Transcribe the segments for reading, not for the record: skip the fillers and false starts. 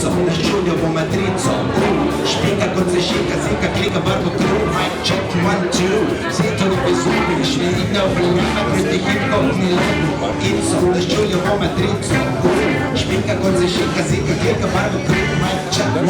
Inco, na Giuliovo matrico. Špika kot se šika, zika klika barvo kru. Mic check, 1, 2. Sintoni bezubi, šverina uvrljava proti hip-hop ni lebu. Inco, na Giuliovo matrico. Špika kot se šika, zika klika barvo kru. Mic check, 1,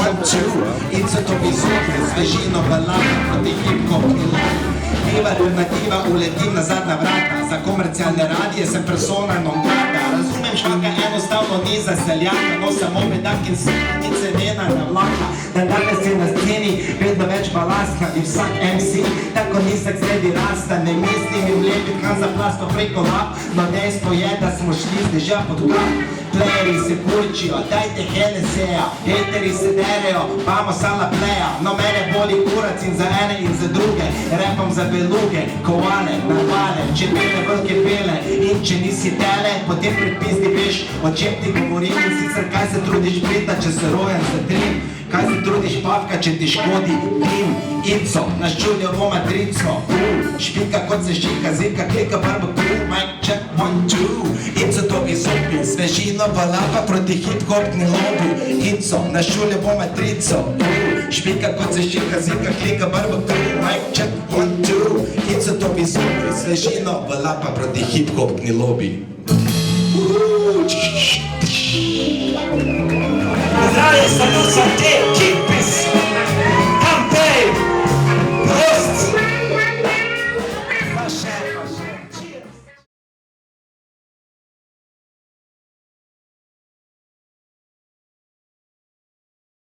2. Inco to bezubi, svežino balava proti hip-hop ni lebu. Diva alternativa, uletim nazad na vrata. Za komercialne radije sem persona non grata. Razumem, švaka enostavno ni za seljaka, no samo bedak in srnice vena na vlaka. Dan danes je na sceni vedno več balasta in vsak MC tako nizek sredi rasta. Ne mislim im lepit kan za plasto preko lap, no dejstvo je, da smo šli z dežja pod kap. Playeri se kurčijo, dajte Hennessya, hateri se derejo, vamos alla playa. No mene boli kurac in za ene in za druge, repom za beluge, koale, narvale, čepele, velike pele. In če nisi tele, potem predpizdi veš, o čem ti govorim. In sicer kaj se trudiš prita, če se rojen za trim. Kaj se trudiš pavka, če ti škodi dim. Inco, naš Giuliovo matrico. Špika kot se šika, zika klika barvo kru. Mic check, 1, 2. Inco to izopi, svežino balava proti hip-hopni lobu. Inco, naš Giuliovo matrico. Špika kot se šika, zika klika barvo kru. Mic check, 1, 2. Inco to izopi, svežino balava proti hip-hopni lobi. Zdravje, salut, sam te,